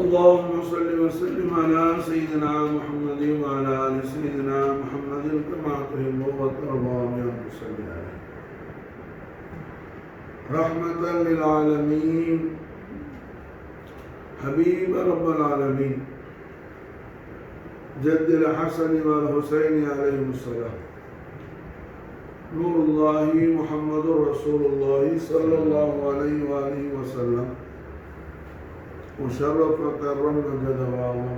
اللهم صل وسلم على سيدنا محمد وعلى آل سيدنا محمد كما تحب وترضى بأن تصلي عليه رحمة للعالمين حبيب رب العالمين جد الحسن والحسين عليهم السلام نور الله محمد رسول الله صلى الله عليه وآله وسلم وشرف وكرم جدواهم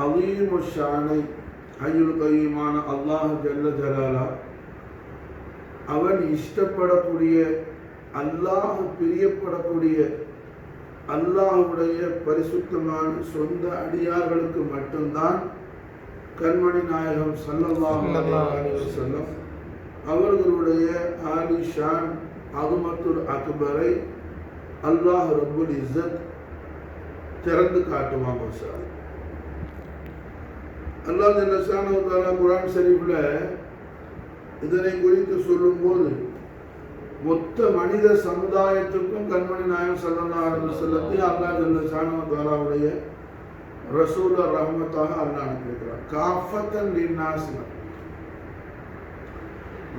عظيم الشان حي القيوم الله جل جلاله அவன் இஷ்டப்படக்கூடிய அல்லாஹ் பிரியப்படக்கூடிய அல்லாஹ்வுடைய பரிசுத்தமான சொந்த அடியார்களுக்கு மட்டும்தான் கண்மணி நாயகம் ஸல்லல்லாஹு அலைஹி வஸல்லம் அவர்களுடைய ஆலி ஷான் அஸமத்துல் அக்பரை அல்லாஹ் ரப்புல் இஸ்ஸத் திறந்து காட்டுவாங்க சார். அல்லாஹ் ஜல்ல ஷானஹு தஆலா குர்ஆன் ஷரீஃப்ல இதனை குறித்து சொல்லும்போது மொத்த மனித சமுதாயத்துக்கும் கண்மணி நாயகம் ஸல்லல்லாஹு அலைஹி வஸல்லத்தை அல்லாஹ் ஜல்ல ஷானஹு தஆலாவுடைய ரசூல் ரஹ்மத்தாக அல்லாஹ் அனுப்பியிருக்கிறார். காஃபத்தன் லின்னாஸ்,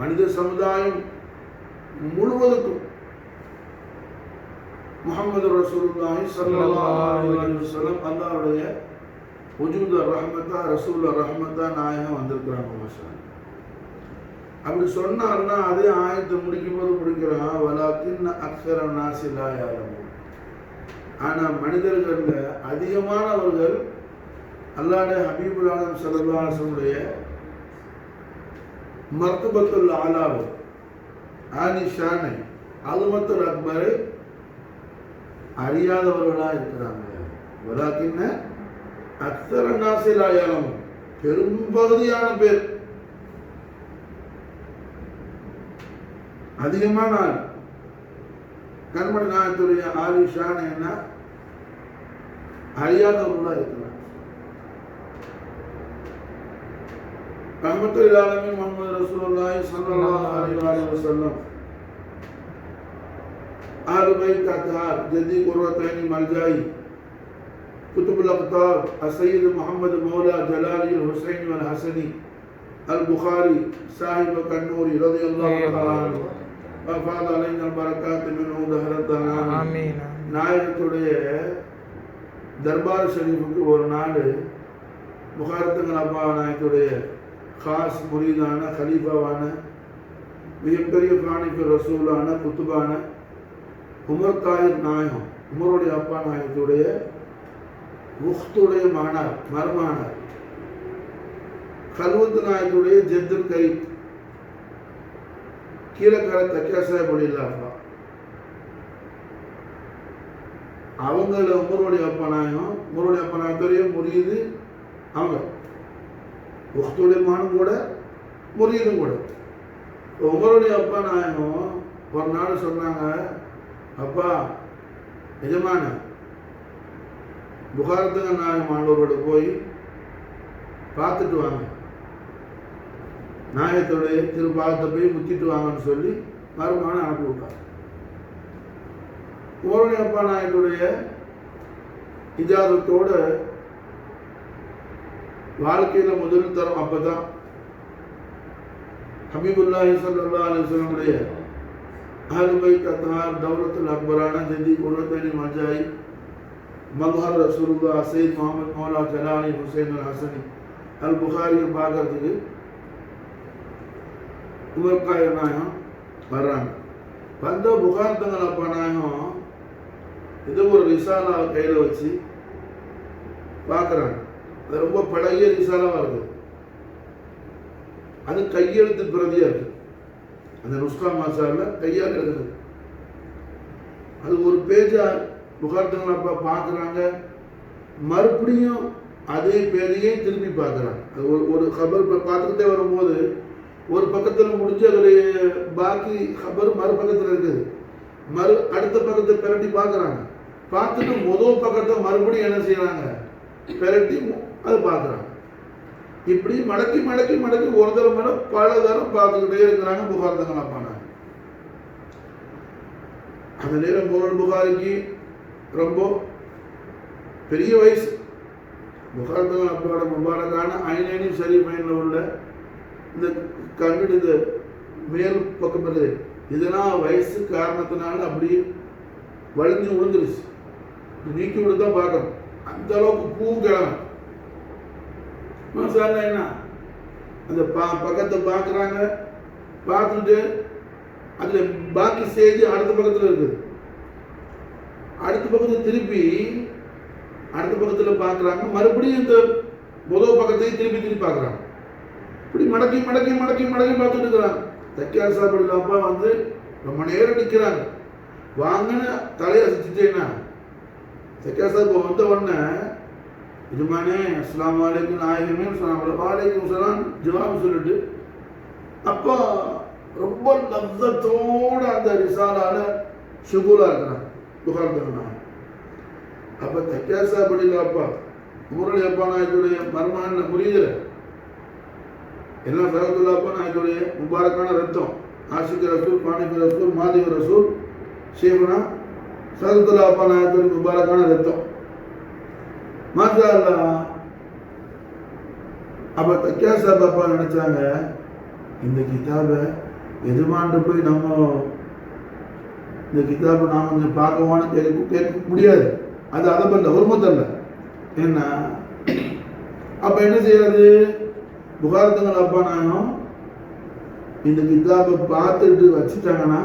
மனித சமுதாயம் முழுவதுக்கும் முஹம்மது ரசூலுல்லாஹி ஸல்லல்லாஹு அலைஹி வஸல்லம் அல்லாஹ்வுடைய வஜூத் ரஹ்மத்தா ரசூல் ரஹ்மத்தா நாயகம் வந்திருக்கிறாங்க. மாஷா அப்படி சொன்னார்னா அதே ஆயத்தை முடிக்கும் போது முடிக்கிறான் வலாக்கின் அக்ஸர நாஸி லா யஅலமூன். ஆனால் மனிதர்கள்ல அதிகமானவர்கள் அல்லாஹ்வுடைய ஹபீபுல் ஆலம் ஸல்லல்லாஹு அலைஹி வஸல்லுடைய மர்தபத்துல் ஆலாவை ஆலி ஷானை அஸமத்துல் அக்பரை அறியாதவர்களாக இருக்கிறாங்க. வலாக்கின் அக்ஸர நாஸி லா யஅலமூன், பெரும்பகுதியான பேர், அதிகமான கண்மணி நாயகத்துடைய ஆலி ஷான் என்ன அறியாதவர்களாக இருக்கிறாங்க. ரஹ்மத்துல் ஆலமீன் முஹம்மது ரசூலுல்லாஹி ஸல்லல்லாஹு அலைஹி வஸல்லம் ஆலு பைத் அத்ஹார் ஜதி குர்ரத்தைனி மல்ஜாயி குதுபுல் அக்தார் அஸ்ஸய்யித் முஹம்மது மௌலா ஜலாலி ஹுசைன் வல் ஹசனி அல் புகாரி சாஹிப் கண்ணூரி ரலியல்லாஹு தஆலா அன்ஹு வஃபாத அலைனா பரக்காத் மின்ஹு தஹரத்தனா ஆமீன். நாயகத்துடைய தர்பார் ஷரீஃபுக்கு ஒரு நாள் முஹாரத்துல் அப்பா நாயகத்துடைய காஸ் முரீதான கலீஃபாவான மிகப்பெரிய பிராணிக்கு ரசூலான குத்துபான உமர் தாயிர் நாயகம், உமருடைய அப்பா நாயகத்துடைய முக்துடைய மானார் மருமானார் கல்வத்து நாயகத்துடைய ஜெத்துல் கரீம் கீழக்கரை தக்கியாசாய பொழியில்லாப்பா அவங்கள உமருடைய அப்பா நாயகம், உமருடைய அப்பா நாயகத்துடைய முறியது அவங்க முக்துடைய மானும் கூட முறியதும் கூட. உமருடைய அப்பா நாயகம் ஒரு நாள் சொன்னாங்க, அப்பா எஜமான புகாரத்துங்க நாயகம் ஆண்டவரோட போய் பார்த்துட்டு வாங்க, நாயகத்துடைய திருப்பாகத்தை போய் முத்திட்டு வாங்கன்னு சொல்லி மருமான அனுப்பி விட்டார். உமருடைய அப்பா நாயகத்துடைய இஜாதத்தோட வாழ்க்கையில முதல் தரம் அப்பதான் ஹபீபுல்லாஹி ஸல்லல்லாஹு அலைஹி வஸல்லம் அஹ்லு பைத் அத்ஹார் தௌலத்துல் அக்பரான ஜதி குர்ரத்தைனி மல்ஜாயி மல்ஹர் ரசூலுல்லாஹ் சையத் முஹம்மது மௌலா ஜலாலி ஹுசைன் அல் ஹசனி அல் புகாரியை பார்க்கறதுக்கு உமர்காய நாயகம் வர்றாங்க. வந்த புகார்த்தங்கள் அப்பா நாயகம் இது ஒரு ரிசாலா கையில் வச்சு பார்க்குறாங்க. அது ரொம்ப பழைய ரிசாலாவாக இருக்குது, அது கையெழுத்து பிரதியாக இருக்குது. அந்த நுஸ்கா மாசாவில் கையால் எழுதுது. அது ஒரு பேஜா புகார்த்தங்கள் அப்பா பார்க்குறாங்க, மறுபடியும் அதே பேஜையே திரும்பி பார்க்குறாங்க. அது ஒரு ஹபர் பார்த்துக்கிட்டே வரும்போது ஒரு பக்கத்தில் முடிஞ்சு அதோடைய பாக்கி ஹபர் மறுபக்கத்தில் இருக்குது. அடுத்த பக்கத்தை பிரட்டி பார்க்குறாங்க. பார்த்துட்டு முதல் பக்கத்தை மறுபடியும் என்ன செய்யறாங்க, பிரட்டி அது பார்க்குறாங்க. இப்படி மடக்கி மடக்கி மடக்கி ஒரு தரம் மேலே பல தரம் பார்த்துக்கிட்டே இருக்கிறாங்க புகார்த்தங்கள் அப்பான. அந்த நேரம் புகாரிக்கு ரொம்ப பெரிய வயசு. புகார்தங்கள் அப்பாவோட முபாரக்கான ஐநேனி சரி மைனில் உள்ள இந்த கண்ணிடு இந்த மேல் பக்கம் இருக்குது, இதெல்லாம் வயசு காரணத்தினால அப்படியே வலிஞ்சு விழுந்துருச்சு. நீக்கி விட்டு தான் பார்க்கணும், அந்த அளவுக்கு பூ கிழமை. என்ன அந்த பக்கத்தை பார்க்குறாங்க, பார்த்துட்டு அதில் பாக்கி ஸ்டேஜ் அடுத்த பக்கத்தில் இருக்குது. அடுத்த பக்கத்தில் திருப்பி அடுத்த பக்கத்தில் பார்க்குறாங்க, மறுபடியும் இந்த முதல் பக்கத்தையும் திருப்பி பார்க்குறாங்க. இப்படி மடக்கி மடக்கி மடக்கி மடக்கி பார்த்துட்டு இருக்கிறாங்க. தக்கியார் சாப்பிடல அப்பா வந்து ரொம்ப நேரம் நிற்கிறாங்க. வாங்கன்னு தலையை அசைச்சிட்டேன்னா தக்கியார் சாப்பிட வந்த உடனே இதுமானே அஸ்லாம் வலைக்கும் நாயகமே வாலைக்கும் சலாம் ஜவாப் சொல்லிட்டு அப்போ ரொம்ப லப்தத்தோடு அந்த ரிசாலால ஷுகூலாக இருக்கிறாங்க புகார்தங்கண்ணா. அப்போ தக்கியார் சாப்பிடல அப்பா முரளி அப்பா நாயத்துடைய மர்மான புரியுதுல, எல்லாம் சரத்துல்லா அப்பா நாயத்துடைய முபாரக்கான ரத்தம். ஆஷிக் ரசூல், பானிக் ரசூல், மாதேவ் ரசூல், ஷேகுனா சரத்துல்லா அப்பா நாயத்துடைய முபாரக்கான ரத்தம். மாஷா அல்லாஹ். அப்போ தக்கியார் சாப் அப்பா நினைச்சாங்க, இந்த கிதாபை எதுமாண்டு போய் நம்ம இந்த கிதாபை நாம் கொஞ்சம் பார்க்கவான்னு கேட்க முடியாது. அது அதப்பல்ல ஒருமத்தல்ல. என்ன அப்போ என்ன செய்யாது, புகார்தங்கள் அப்பா நாயும் இந்த கிதாபை பார்த்துட்டு வச்சுட்டாங்கன்னா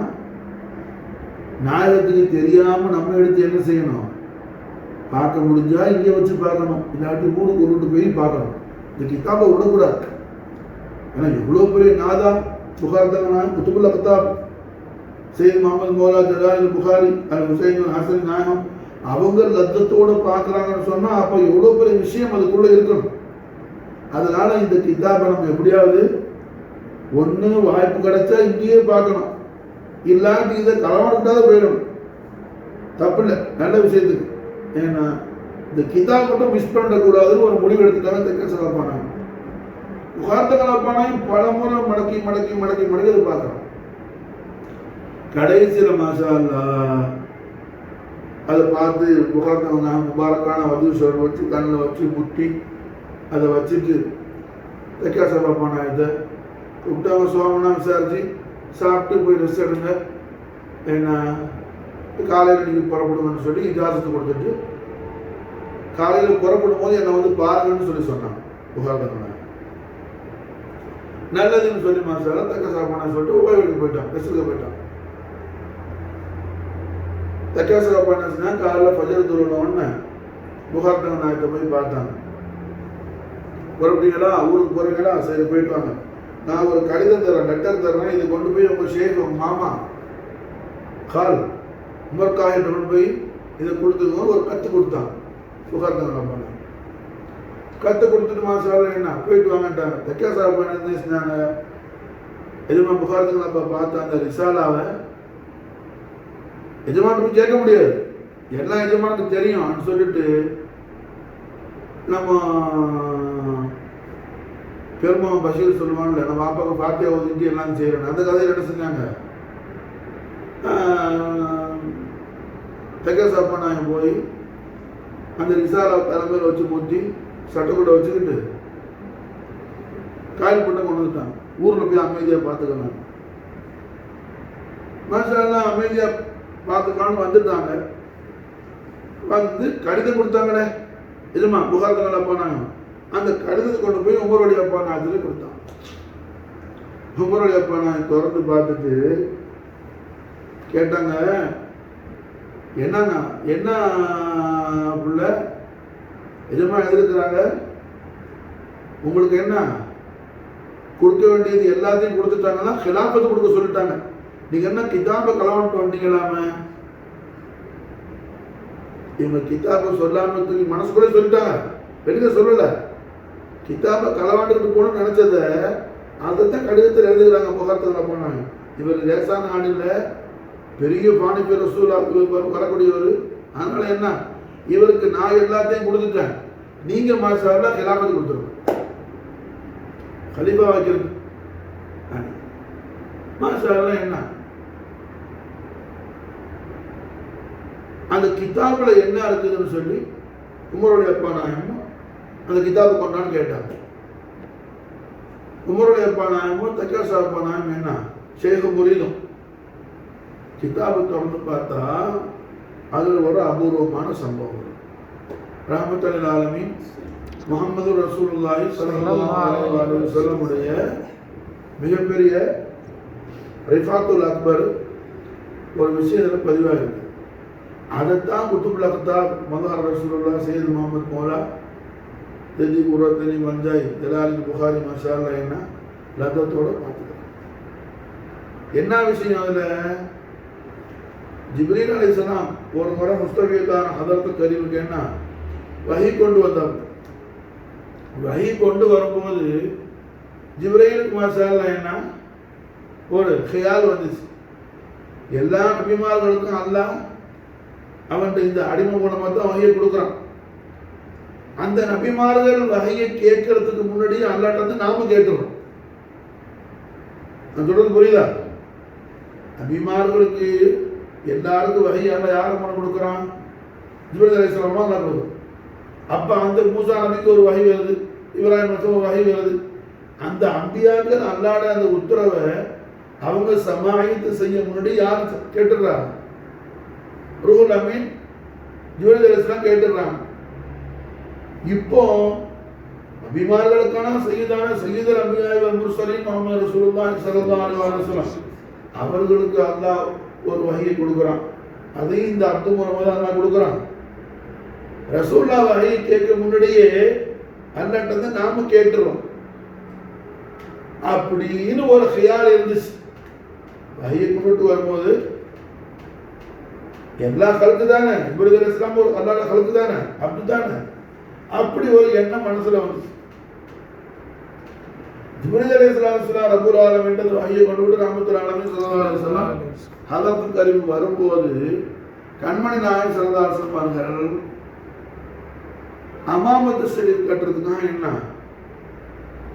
நாயகத்துக்கு தெரியாம நம்ம எடுத்து என்ன செய்யணும், பார்க்க முடிஞ்சா இங்கே வச்சு பார்க்கணும், இல்லாட்டி மூடு கொண்டுட்டு போய் பார்க்கணும். இந்த கிதாபை விடக்கூடாது. ஏன்னா எவ்வளோ பெரிய நாதா புகார்தங்கள் நாயம் குத்துபுல் அக்தாப் சையத் முகமது மௌலா ஜலால் புகாரி அல் ஹுசைன் ஹசன் நாயகம் அவங்க லத்தத்தோடு பார்க்குறாங்கன்னு சொன்னால் அப்போ எவ்வளோ பெரிய விஷயம் அதுக்குள்ளே இருக்கணும். அதனால இந்த கிதாபை நம்ம எப்படியாவது ஒன்று வாய்ப்பு கிடைச்சா இங்கேயே பார்க்கணும், இல்லாட்டி இதை களவாண்டாத போயிடணும். தப்பு இல்லை, நல்ல விஷயத்துக்கு. ஏன்னா இந்த கிதாப் மட்டும் மிஸ் பண்ணக்கூடாதுன்னு ஒரு முடிவு எடுத்துட்டாங்க தெக்க சிறப்பானாங்க. புகார்தங்களாப்பானையும் பல முறை மடக்கி மடக்கி மடக்கி மடக்கி அதை பார்க்குறோம். கடைசியில் மாஷா அல்லாஹ் அதை பார்த்து புகார்தங்க முபாரக்கான வதூஸ்வரர் வச்சு கண்ணில் வச்சு முட்டி அதை வச்சுட்டு தெக்கா சபாப்பானா இதை விட்டாங்க. சோமனா விசாரிச்சு சாப்பிட்டு போய் ரெஸ்ட் எடுங்க, ஏன்னா காலையில் நீங்கள் புறப்படுங்கன்னு சொல்லி இஜாசத்து கொடுத்துட்டு காலையில் புறப்படும் போது என்னை வந்து பாருங்கன்னு சொல்லி சொன்னாங்க புகார்தங்க. நல்லதுன்னு சொல்லி மாசால தக்க சாப்பான சொல்லிட்டு உபயோகிக்க போயிட்டான், ரெஸ்ட்டுக்கு போயிட்டான். தக்கா சாப்பானா காலையில் ஃபஜர் தொழுனோன்னு புகார்தங்க நாயத்தை போய் பார்த்தாங்க. புறப்பட்டீங்களா, ஊருக்கு போறீங்களா, சரி போயிட்டு வாங்க, நான் ஒரு கடிதம் தரேன், லெட்டர் தர்றேன், இதை கொண்டு போய் உங்கள் ஷேக் உங்கள் மாமா கால் உமர் காயிட்ட கொண்டு போய் இதை கொடுத்துங்க ஒரு கற்று கொடுத்தாங்க. புகார்தங்க கற்று கொடுத்துட்டு மாசால என்ன போயிட்டு வாங்கட்டாங்க. தக்கா சாப்பாடு என்ன செஞ்சாங்க, எஜமா புகார்தங்க அப்பா பார்த்த அந்த ரிசாலாவை எஜமானுக்கு கேட்க முடியாது, எல்லாம் எஜமானுக்கு தெரியும் சொல்லிட்டு நம்ம பெருமாள் பஷீர் சொல்லுவாங்கல்ல, நம்ம அப்பாவுக்கு பாத்தியா ஓதிட்டு எல்லாம் செய்யறேன், அந்த கதையில் என்ன செஞ்சாங்க, தெக்க சாப்பாடு போய் அந்த ரிசாலா தலைமையில் வச்சு மூத்தி சட்டக்கூட வச்சுக்கிட்டு காயில் பண்ண கொண்டு வந்துட்டாங்க. ஊரில் போய் அமைதியாக பார்த்துக்கணும். மாஷால்லாம் அமைதியாக பார்த்துக்கலான்னு வந்துட்டாங்க. வந்து கடிதம் கொடுத்தாங்களே இதுமா புகார்தங்கள் அப்பானாங்க, அந்த கடிதத்தை கொண்டு போய் உமருடைய அப்பா நாயத்துல கொடுத்தான். உமருடைய அப்பா நாய் திறந்து பார்த்துட்டு கேட்டாங்க, என்னங்க என்ன புள்ள எஜமா எழுதிருக்கிறாங்க, உங்களுக்கு என்ன கொடுக்க வேண்டியது எல்லாத்தையும் கொடுத்துட்டாங்கன்னா ஹிலாபத்தை கொடுக்க சொல்லிட்டாங்க, நீங்க என்ன கிதாபை களவான்ட்டு வந்தீங்களாம? இவங்க கிதாபை சொல்லாம மனசுக்குள்ளே சொல்லிட்டாங்க, வெளியில சொல்லல. கிதாபை களவாண்டுக்கிட்டு போகணும்னு நினைச்சத அதைத்தான் கடிதத்தில் எழுதுகிறாங்க புகார்தங்கள் போனாங்க. இவர் லேசான ஆணில் பெரிய பானிபி ரசூலா வரக்கூடியவர். அதனால என்ன, இவருக்கு நான் எல்லாத்தையும் கொடுத்துட்டேன், நீங்க மாஷால்லா ஹிலாபத்து கொடுத்துருங்க, கலீஃபா வைக்கிறது. மாஷால்லா என்ன அந்த கிதாபில் என்ன இருக்குதுன்னு சொல்லி உமருடைய அப்பா நாயகமும் அந்த கிதாபு கொண்டான்னு கேட்டாங்க. உமருடைய அப்பா நாயகமும் தக்காசா அப்பா நாயகம் என்ன ஷேக் முரீதும் கிதாபு தொடர்ந்து பார்த்தா அதில் ஒரு அபூர்வமான சம்பவம். ரஹ்மத்துல் ஆலமீன் முஹம்மது ரசூலுல்லாஹி ஸல்லல்லாஹு அலைஹி வஸல்லம் உடைய மிகப்பெரிய ரிஃபாத்துல் அக்பர் ஒரு விஷயத்தில் பதிவாகிருக்கு. அதைத்தான் குத்துபுல் அக்தாப் மதார் ரசூலுல்லாஹ் சையது முகமது மௌலா ஜதி குரத்தனி மஞ்சாய் ஜலாலின் புகாரி மஷால்லா என்ன லத்தத்தோடு பார்த்துக்கலாம். என்ன விஷயம் அதில்? ஜிப்ரீல் அலைஹிஸ்ஸலாம் ஒரு முறை முஸ்தஃபியத்தான ஹதரத்து கரீமுக்கு என்ன வஹி கொண்டு வந்தாங்க. வஹி கொண்டு வரும்போது ஜிப்ரீலுக்கு மஷால்லா என்ன ஒரு ஹியால் வந்துச்சு. எல்லா நபிமார்களுக்கும் அல்லாஹ் அவன்கிட்ட இந்த அடிமை குணமாக தான் வகையை கொடுக்குறான். அந்த நபிமார்கள் வகையை கேட்கறதுக்கு முன்னாடி அல்லாட்ட வந்து நாம கேட்டுறோம். நான் சொல்றது புரியுதா? நபிமார்களுக்கு எல்லாருக்கும் வகை அல்ல யாரும் மனம் கொடுக்குறான்? ஜிப்ரீல் அலைஹிஸ்ஸலாம் தான் கொடுக்குறோம். அப்ப அந்த மூசா நபிக்கு ஒரு வகை வருது, இப்ராஹிம் நபிக்கு ஒரு வகை வருது. அந்த அம்பியாக்கள் அல்லாட அந்த உத்தரவை அவங்க சமாயத்து செய்ய முன்னாடி யார் கேட்டுடுறாங்க? ரூஹுல் அமீன் ஜிப்ரீல் அலைஹிஸ்ஸலாம் கேட்டுடுறாங்க. இப்போ நபிமார்களுக்கான சையதுல் அன்பியா வல் முர்சலீன் முஹம்மது ரசூலுல்லாஹி ஸல்லல்லாஹு அலைஹி வஸல்லம் அவர்களுக்கு அல்லாஹ் ஒரு வஹியை கொடுக்குறான். அதையும் இந்த அப்துல் மூலமாக அல்லாஹ் கொடுக்குறான். ரசூலுல்லாஹ் வஹியை கேட்க முன்னாடியே அல்லாஹ்ட்ட வந்து நாம கேட்டுறோம் அப்படின்னு ஒரு ஹியால் இருந்துச்சு. வஹியை கொண்டு வரும்போது எல்லா கலக்கு தானே, ஜிப்ரீல் அலைஹிஸ்ஸலாம் ஒரு அல்லாஹ்வோட கலக்கு தானே, அப்படி தானே, அப்படி ஒரு எண்ணம் மனசுல வந்துச்சு. ஜிப்ரீல் அலைஹிஸ்ஸலாம் ரப்பல் ஆலமீன் வஹியை கொண்டு ரஹ்மத்துல் ஆலமீன் ஸல்லல்லாஹு அலைஹி வஸல்லம் ஹதரத் கரீம் வரும்போது கண்மணி நாயகம் ஸல்லல்லாஹு அலைஹி வஸல்லம் அவர்கள் அமாமத்து ஷரீஃப் கட்டுறதுக்காக என்ன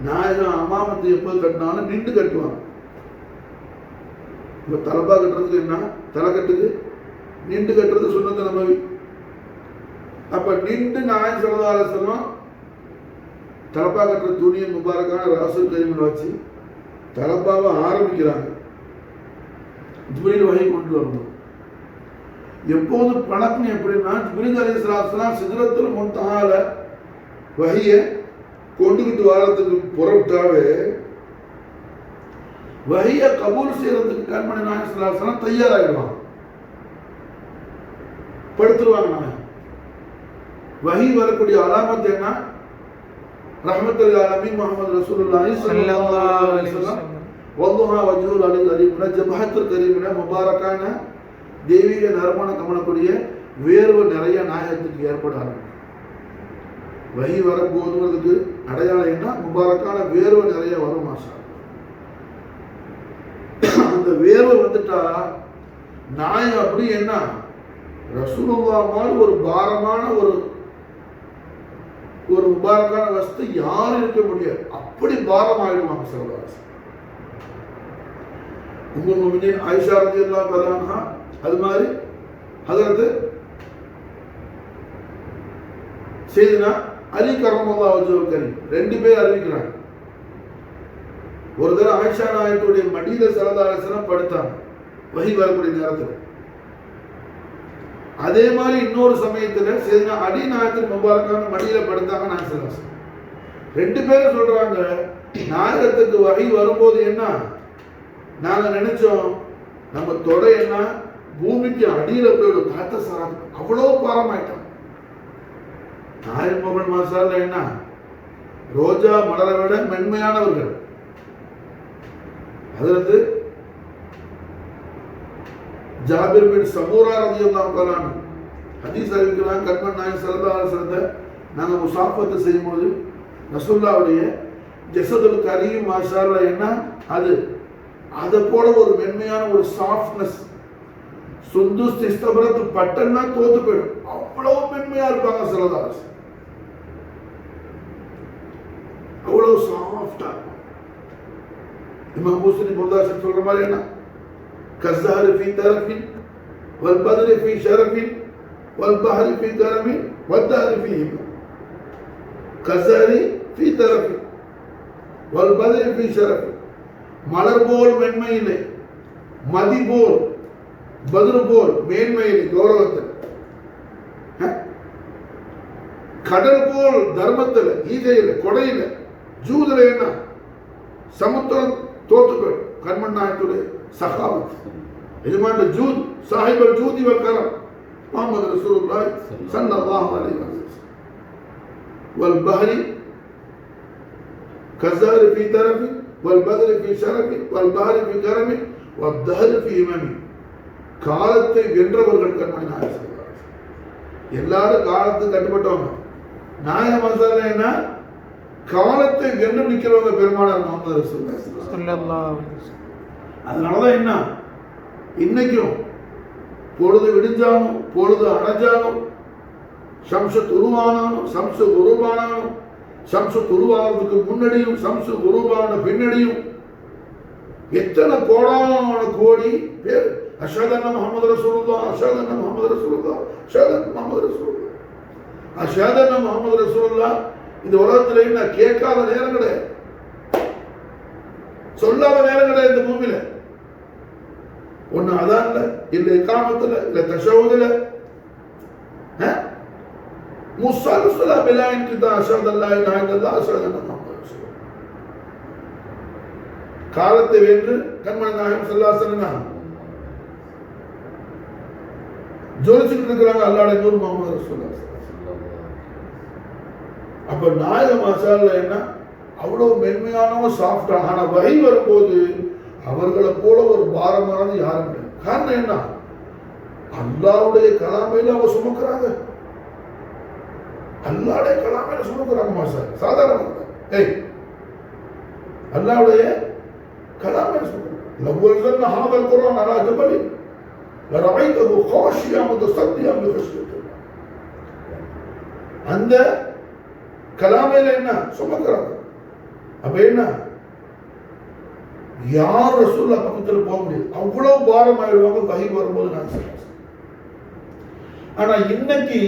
நாயகம் அமாமத்து எப்போ கட்டினாலும் நின்று கட்டுவாங்க. இப்போ தலப்பா கட்டுறதுக்கு என்ன தலைக்கட்டுக்கு நின்று கட்டுறது சுன்னத்து நபவி. அப்ப நின்று நாயகம் ஸல்லல்லாஹு அலைஹி வஸல்லம் தலப்பா கட்டுற துணியை முபாரக்கான ரசூல் கரீமில் வச்சு தலப்பாவை ஆரம்பிக்கிறாங்க. ஜிப்ரீல் வஹி கொண்டு வரணும். எப்போது பழக்கம் எப்படின்னா ஜிப்ரீல் அலைஹிஸ்ஸலாம் சிதறத்தில் முன்தஹால வஹியை கொண்டுகிட்டு வாரத்துக்கு புறப்பட்டாவே வஹியை கபூல் செய்யறதுக்கு கண்மணி நாயகம் ஸல்லல்லாஹு அலைஹி வஸல்லம் தயாராகிடுவாங்க, படுத்துருவாங்க. நாயகம் வஹி வரக்கூடிய அலாமத் என்ன? ரஹ்மத்துல் ஆலமீன் முஹம்மது ரசூலுல்லாஹி ஸல்லல்லாஹு அலைஹி வஸல்லம் வதுஹா வஜ்ஹுல் அலீம் ஜபஹத்துல் கரீமின முபாரக்கான தெய்வீக நறுமணம் கமலக்கூடிய வேர்வை நிறைய நாயகத்துக்கு ஏற்படாது. வஹி வரப்போதுங்கிறதுக்கு அடையாளம் என்ன? முபாரக்கான வேர்வை நிறைய வரும். மாஷா அந்த வேர்வை வந்துட்டா நாயகம் அப்படி என்ன ரசூலுல்லாஹ் மாதிரி ஒரு பாரமான ஒரு முபாரக்கான வஸ்து யாரும் இருக்க முடியாது. அப்படி பாரம் ஆயிடுவாங்க. ஸல்லல்லாஹு உம்மு முஃமினீன் ஆயிஷா ரலியல்லாஹு தஆலா அன்ஹா அது மாதிரி ஹஜரத் சையதுனா அலி கர்ரமல்லாஹு வஜ்ஹுல் கரீம் ரெண்டு பேர் அறிவிக்கிறாங்க. ஒரு தடவை ஆயிஷா நாயகத்துடைய மடியில ஸல்லல்லாஹு அலைஹி வஸல்லம் படுத்தாங்க வஹி வரக்கூடிய நேரத்தில். அதே மாதிரி இன்னொரு சமயத்துல சையதுனா அலி நாயகத்தின் முபாரக்கான மடியில படுத்தாங்க நாயகம் ஸல்லல்லாஹு அலைஹி வஸல்லம். ரெண்டு பேரும் சொல்றாங்க நாயகத்துக்கு வஹி வரும்போது என்ன நாங்க நினைச்சோம் நம்ம தொடை என்ன பூமிக்கு அடியில போயிடும் காத்த சாராது, அவ்வளவு பாரமாயிட்டோம். நாயகம் மகள் மாசால என்ன ரோஜா மலரை விட மென்மையானவர்கள். ஹஜ்ரத் ஜாபிர் பின் சமூரா ரலியல்லாஹு தஆலா ஹதீஸ் அறிவிக்கிறாங்க. கண்மணி நாயகம் ஸல்லல்லாஹு அலைஹி வஸல்லம் நாங்க முசாஃபத்து செய்யும்போது ரசூலுல்லாஹ்வுடைய ஜஸதுல் கரீம் மாஷாஅல்லாஹ் என்ன அதை போல ஒரு மென்மையான ஒரு சாஃப்ட்னஸ் சுந்துஸ் இஸ்தபரத்து பட்டன்னா தோத்து போயிடும், அவ்வளவு மென்மையா இருப்பாங்க ஸல்லல்லாஹு அலைஹி வஸல்லம். அவ்வளவு சாஃப்டா. இமாம் முஸ்லிம் புர்தாஷ் சொல்ற மாதிரி என்ன கஸ்ஸஹர் ஃபீ தரஃபின் வல் பத்ரி ஃபீ ஷரஃபின் வல் பஹர் ஃபீ கரமின் والدهر فيهما كالزهر في طرفه والبدر في شرفه. மலர் போல் மென்மையிலே, மதி போல், பதிரு போல் மேன்மையிலே கௌரவத்தில், கடல் போல் தர்மத்தில், ஈகையில், கொடையில், ஜூதுல என்ன சமுத்திரம் தோத்துக்கள் கண்மண்ணாயத்துடைய சகாவத் எஜமான ஜூத் சாஹிபல் ஜூதி வல் கரம் முஹம்மது ரசூலுல்லாஹி ஸல்லல்லாஹு அலைஹி வஸல்லம். வல் பஹரி கஸாரி ஃபீ தரஃபி வல் பத்ரி ஃபீ ஷரஃபி வல் பஹரி ஃபீ கரமி வல் தஹர் ஃபீ இமாமி. காலத்தை வென்றவர்கள் கண்மணி நாயகம். எல்லாரும் காலத்துக்கு கட்டுப்பட்டவங்க. நாயகம் மசாலா என்ன? காலத்தை வென்று நிற்கிறவங்க பெருமானார் முஹம்மது ரசூலுல்லாஹி ஸல்லல்லாஹு அலைஹி வஸல்லம். அதனாலதான் என்ன இன்னைக்கும் பொழுது விடிஞ்சாலும் பொழுது அடைஞ்சாலும் சம்சு உருவானாலும் சம்சு உருவானாலும் சம்சு உருவானதுக்கு முன்னாடியும் சம்சு உருவான பின்னடியும் எத்தனை கோடான கோடி பேர் அஷ்ஹது அன்ன முஹம்மது ரசூலுல்லாஹ், அஷ்ஹது அன்ன முஹம்மது ரசூலுல்லாஹ், அஷ்ஹது அன்ன முஹம்மது ரசூலுல்லாஹ், அஷ்ஹது அன்ன முஹம்மது ரசூலுல்லாஹ். இந்த உலகத்துல என்ன கேட்காத நேரம் கிடையாது, சொல்லாத நேரம் கிடையாது. இந்த பூமியில ஒண்ணு அதான்ல, இல்ல இகாமத்துல, இல்ல தஷஹுதுல, முஸல்லஸல பிலாயின் கிதா அஷ்ஹது அல்லா இலாஹ இல்லல்லாஹ் அஷ்ஹது அன்ன முஹம்மது ரசூலுல்லாஹ். காலத்தை வென்று கண்மணி நாயகம் ஸல்லல்லாஹு அலைஹி வஸல்லம் ஜோதிச்சுட்டு இருக்கிறாங்க அல்லாஹ்வுடைய நூர் முஹம்மது ரசூலுல்லாஹ். அப்ப நாயகம் மசாலா என்ன அவ்வளவு மென்மையானவங்க, சாஃப்டான. ஆனா வகை வரும்போது அவர்களை போல ஒரு பாரமானது யாரும் கிடையாது. காரணம் என்ன? அல்லாஹ்வுடைய கலாமையில அவங்க சுமக்கிறாங்க, அல்லாஹ்வுடைய கலாமையில சுமக்கிறாங்க. மாசா சாதாரண அல்லாஹ்வுடைய கலாமையில சுமக்கிறாங்க. லவ்வல் ஜன்ன ஹாதல் குர்ஆன் அலா ஜபலி லரஐதஹு காஷியா முத்தஸத்தியா மின் கஷ்யத்தில்லாஹ். அந்த கலாமையில என்ன சுமக்கிறாங்க. அப்ப என்ன யார் ரசூலுல்லாஹ் பக்கத்துல போக முடியாது, அவ்வளவு பாரம் ஆயிடுவாங்க வஹி வரும்போது. நான் சொல்றேன். ஆனா இன்னைக்கு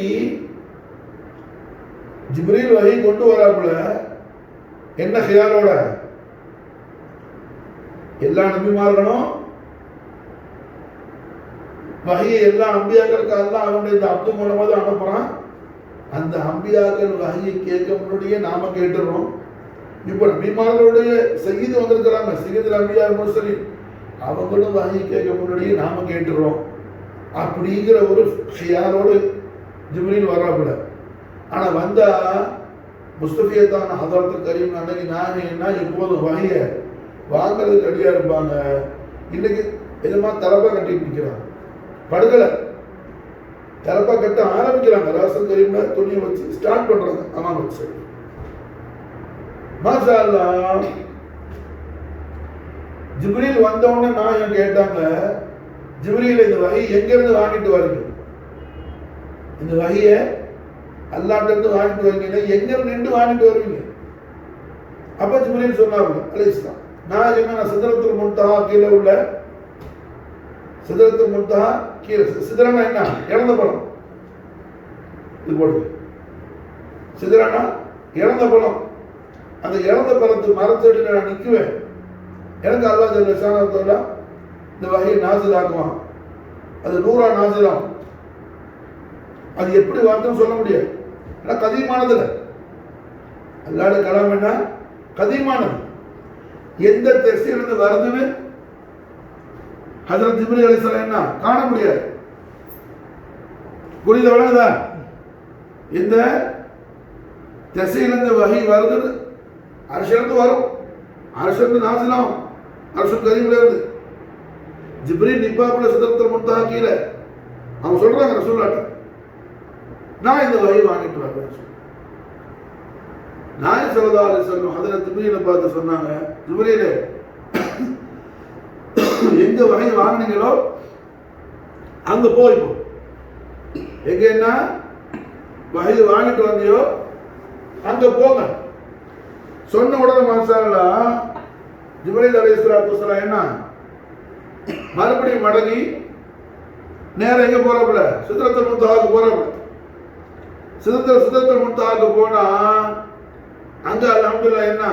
ஜிப்ரீல் வஹி கொண்டு வராப்புல என்ன ஹியாலோட எல்லா நபிமார்களும் வஹியை எல்லா அம்பியாக்களுக்கு அல்லாஹ் அவனுடைய இந்த அப்து மூலமா தான் அனுப்புறான். அந்த அம்பியாக்கள் வஹியை கேட்க முன்னாடியே நாம கேட்டுறோம். இப்ப நபிமார்களுடைய சையீது வந்திருக்கிறாங்க, சையீதுல் அன்பியா வல் முர்சலீன், அவங்களும் வஹியை கேட்க முன்னாடியே நாம கேட்டுறோம். அப்படிங்கிற ஒரு ஹியாலோடு ஜிப்ரீல் வர்றாப்புல. ஆனா வந்தா முஸ்தபியத்தான ஹதரத்துல் கரீம் அன்னைக்கு நாயகம்னா எப்போதும் வஹியை வாங்கிறதுக்கு ரெடியா இருப்பாங்க. இன்னைக்கு எதுமா தலப்பா கட்டிட்டு நிற்கிறாங்க, படுக்கலை தலப்பா கட்ட ஆரம்பிக்கிறாங்க. ரசூல் கரீம்ல துணியை வச்சு ஸ்டார்ட் பண்றாங்க. ஆமா வச்சு மாஷா அல்லாஹ். ஜிப்ரீல் வந்த உடனே நான் கேட்டாங்க, ஜிப்ரீல் இந்த வஹி எங்க இருந்து வாங்கிட்டு வரீங்க? இந்த வஹியை அல்லாஹ்ட்ட இருந்து வாங்கிட்டு வரீங்க, எங்க நின்று வாங்கிட்டு வருவீங்க? அப்ப ஜிப்ரீல் சொன்னாங்க அலைஹிஸ்ஸலாம், நான் என்ன சிதறத்துல் முன்தஹா கீழே உள்ள சிதறத்துல் முன்தஹா கீழே, சிதறனா என்ன? இழந்த பழம். இது போடுங்க, சிதறனா இழந்த பழம். அந்த இழந்த பழத்து மரத்தடி நான் நிற்குவேன். எனக்கு அல்லாஹ் ஜல்ல ஷானஹு இந்த வஹியை நாஸில் ஆக்குவான். அது நூறா நாஸிலாம். அது எப்படி வார்த்தைன்னு சொல்ல முடியாது. ஆனா கதீமானதுல அல்லாஹ்வுடைய கலாம் என்ன? கதீமானது. எந்த தஃசீரிலிருந்து வருதுன்னு ஹஜ்ரத் ஜிப்ரீல் அலைஹிஸ்ஸலாம் என்ன காண முடியாது. புரியுது வளருதா? இந்த தஃசீரிலிருந்து வஹி வருதுன்னு அர்ஷிலிருந்து வரும், அர்ஷிலிருந்து நாஸிலாகும், அர்ஷுல் கரீம்ல இருந்து. ஜிப்ரீல் நிப்பாப்புல சிதறத்துல் முன்தஹா கீழே அவங்க சொல்றாங்க ரசூலுல்லாஹ், நான் இந்த வஹி வாங்கிட்டு வரேன். நாயகம் ஸல்லல்லாஹு அலைஹி வஸல்லம் ஹஜ்ரத் ஜிப்ரீலை பார்த்து சொன்னாங்க, ஜிப்ரீலே எங்க வஹி வாங்கினீங்களோ அங்க போய் போ. எங்க என்ன வஹி வாங்கிட்டு வந்தியோ அங்க போங்க. சொன்ன உடனே மாஷா அல்லாஹ் ஜிப்ரீல் அலைஹிஸ்ஸலாத்து வஸலாம் என்ன மறுபடியும் மடங்கி நேரம் எங்க போறாப்புல? சிதறத்துல் முன்தஹாவுக்கு போறாப்புல. சிதறத்தில் முன்தாக்கு போனா அங்க அல்ஹம்துலில்லாஹ் என்ன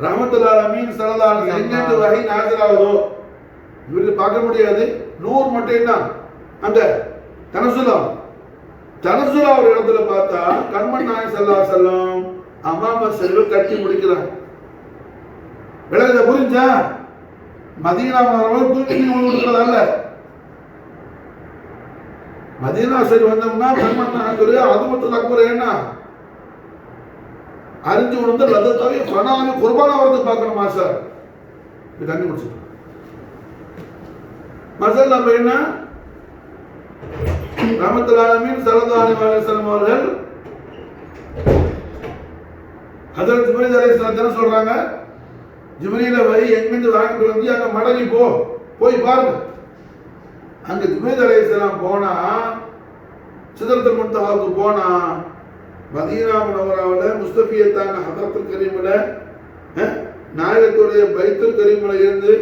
ரஹ்மத்துல் ஆலமீன் ஸல்லல்லாஹு அலைஹி வஸல்லம் எங்க வஹி நாஸில் ஆகுதோ இவருக்கு பார்க்க முடியாது. நூர் மட்டும் என்ன அங்க தனசுலா ஒரு இடத்துல பார்த்தா கண்மன் நாயகம் ஸல்லல்லாஹு அலைஹி வஸல்லம் அமாம செல்வ கட்டி முடிக்கிறாங்க. விளங்குதா? புரிஞ்சா? மதீனா வரவங்க தூக்கி கொடுக்கறதல்ல. மதீனா சரி வந்தோம்னா கண்மன் நாயகம் அது மட்டும் அக்பர் என்ன அறிஞ்சு உணர்ந்து லத்தத்தாவே ஃபனாவே குர்பானா வரது பார்க்கணுமா சார்? இது தண்ணி குடிச்சு மசால் நம்ம என்ன ரஹ்மத்துல் ஆலமீன் ஸல்லல்லாஹு அலைஹி வஸல்லம் அவர்கள் ஹஜ்ரத் ஜிப்ரீல் அலைஹிஸ்ஸலாம் என்ன சொல்றாங்க? ஜிப்ரீல வரை எங்கிருந்து வாங்கிட்டு வந்து அங்க மடங்கி போய் பாருங்க. அங்க ஜிப்ரீல் அலைஹிஸ்ஸலாம் போனா சிதறத்துல் முன்தஹாவுக்கு போனா மதீனா முனவராவில் முஸ்தபியத்தான ஹதரத்துல் கரீமில் நாயகத்துடைய பைத்துல் கரீமில் இருந்து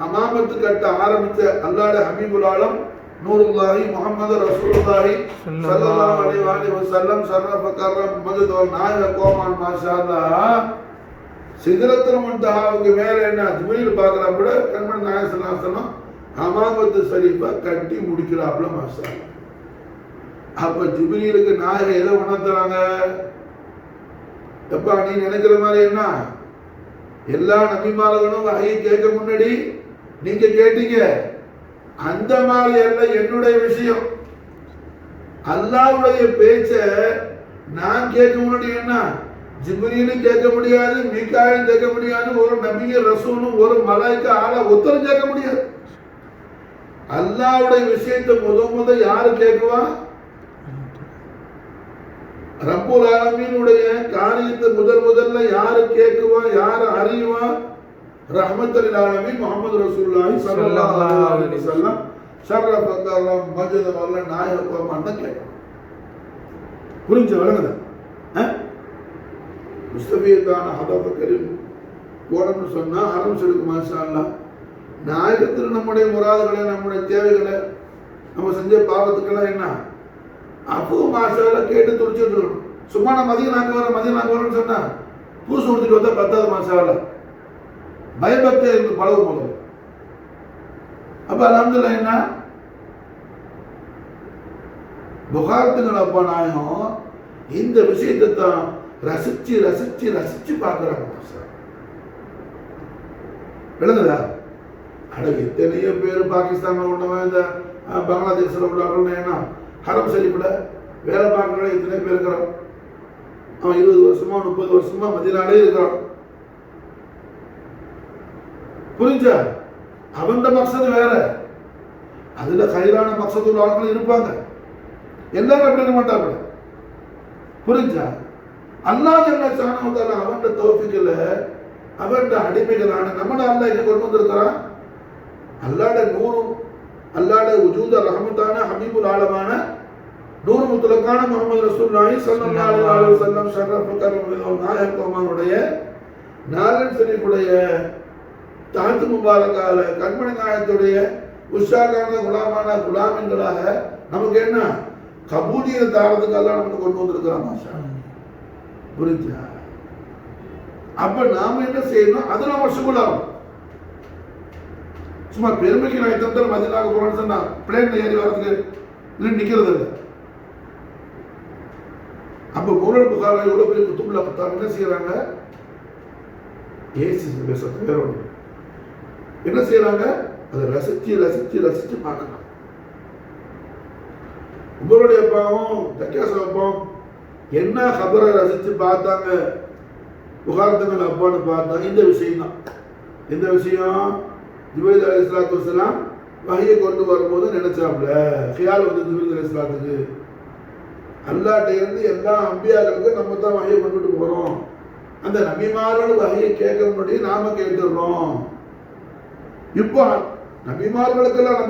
அமாமத்து கட்ட ஆரம்பித்த அல்லாஹ் ஹபீபுல் ஆலம் நூருல்லாஹி முஹம்மது ரசூலுல்லாஹி ஸல்லல்லாஹு அலைஹி வஸல்லம் ஷரஃப கர்ரம் மஜ்து நாயக கோமான் மாஷா அல்லாஹ் சிதறத்துல் முன்தஹாவுக்கு மேல என்ன ஜிப்ரீல் பார்க்கறா கூட கண்மன் நாயகம் ஸல்லல்லாஹு அலைஹி வஸல்லம் அமாமத்து ஷரீஃபை கட்டி முடிக்கிறாப்ல மாஷா அல்லாஹ். அப்ப ஜிப்ரீலுக்கு நாயகம் எதை உணர்த்துறாங்க? எப்பா நீ நினைக்கிற மாதிரி என்ன எல்லா நபிமார்களும் வஹீ கேட்க முன்னாடி நீங்க கேட்டீங்க அந்த மாதிரி எல்லாம் என்னுடைய விஷயம். அல்லாஹ்வுடைய பேச்ச நான் கேட்க முன்னாடி என்ன ஜிப்ரீலும் கேட்க முடியாது, மீகாயிலும் கேட்க முடியாது, ஒரு நபியும் ரசூலும் ஒரு மலாயிக்கா ஆளா ஒருத்தரும் கேட்க முடியாது. அல்லாஹ்வுடைய விஷயத்தை முத யாரு கேட்குவா? ரப்புல் ஆலமீனுடைய காரியத்தை முதல்ல யாரு கேட்குவா, யாரு அறியுவா? ரஹ்மத்துல் ஆலமீன் முஹம்மது ரசூலுல்லாஹி ஸல்லல்லாஹு அலைஹி வஸல்லம் ஷரஃப கர்ரம் மஜ்து வல்ல நாயக கோமான் தான் கேட்கணும். புரிஞ்சு வழங்குதா? முஸ்தபியத்தான ஹதரத் கரீம் போடணும்னு சொன்னா ஹரம் ஷரீஃப் மாஷா அல்லாஹ் நாயகத்தில் நம்முடைய முராதுகளை நம்முடைய தேவைகளை நம்ம செஞ்ச பாவத்துக்கெல்லாம் என்ன அப்போ மாஷால கேட்டு துடிச்சுட்டு இருக்கணும். சும்மா நான் மதியம் வரேன்னு சொன்னா பூசு கொடுத்துட்டு வந்தா பத்தாவது மாஷால பயபக்தியா இருந்து பழகும் போது அப்ப அல்ஹம்துலில்லாஹ் என்ன புகாரத்துங்கள் அப்பா நாயகம் இந்த விஷயத்தை தான் ரசிச்சு பார்க்கிறாங்க. விளங்குதா? அட எத்தனையோ பேர் பாகிஸ்தான்ல உள்ளவன் இந்த பங்களாதேஷ்ல உள்ளவங்க என்ன ஹரம் ஷரீஃப்ல வேலை பார்க்கறவங்க எத்தனை பேர் இருக்கிறான். அவன் 20 வருஷமா 30 வருஷமா மதீனாலே இருக்கிறான். புரிஞ்சா? அவன் மக்சது வேற, அதுல கைரான மக்சதுள்ள ஆட்கள் இருப்பாங்க. எல்லாரும் அப்படி இருக்க மாட்டாங்க. புரிஞ்சா? அல்லாஹ் ஜல்ல ஷானஹு தஆலா அவன் தௌஃபீக்ல அவன் அடிமைகளான நம்மள அல்லாஹ் இங்க கொண்டு வந்திருக்கிறான். அல்லாஹ்வுடைய நூறு அல்லாஹ்வுடைய வஜூத ரஹமத்தான ஹபீபுல் ஆலமான நூறு முத்தலக்கான முஹம்மது ரசூலுல்லாஹி ஸல்லல்லாஹு அலைஹி வஸல்லம் ஷரஃப கர்ரம் நாயக கோமானுடைய நாலன் ஷரீஃபுடைய தாத்து முபாரக்கால கண்மணி நாயகத்துடைய உஷாகான குலாமான குலாமின்களாக நமக்கு என்ன கபூலியை தாரதுக்கு அல்லாஹ் நமக்கு கொண்டு வந்திருக்கிறான். மாஷா புரிஞ்சா? அப்ப நாம என்ன செய்யணும்? அது நம்ம சுகுலாம். சும்மா பெருமைக்கு நான் இத்தனை மதினாக போறேன்னு சொன்னா பிளேன்ல ஏறி வரதுக்கு நிக்கிறது இல்லை. அப்ப மூரல் புகாரில் எவ்வளவு பெரிய குத்துபுல்லா பத்தாங்க என்ன செய்யறாங்க? ஏசி பேசுறது வேற ஒண்ணு என்ன செய்யறாங்க? அதை ரசிச்சு பார்க்கணும். உங்களுடைய அப்பாவும் தக்கியாச அப்பாவும் என்ன கபரை ரசிச்சு பார்த்தாங்க புகாரத்துங்கள் அப்பான்னு பார்த்தாங்க. இந்த விஷயம் தான். இந்த விஷயம் ஜிப்ரீல் அலைஹிஸ்ஸலாத்து வஸலாம் வஹியை கொண்டு வரும்போது நினைச்சாப்ல கியால் வந்து ஜிப்ரீல் அலைஹிஸ்ஸலாத்துக்கு அல்லாஹ்ட்ட இருந்து எல்லா அம்பியாக்களுக்கும் நம்ம தான் வஹியை கொண்டுட்டு போறோம். அந்த நபிமார்கள் வஹியை கேட்க முன்னாடி நாம கேட்டுறோம். இப்போ நபிமார்களுக்கெல்லாம்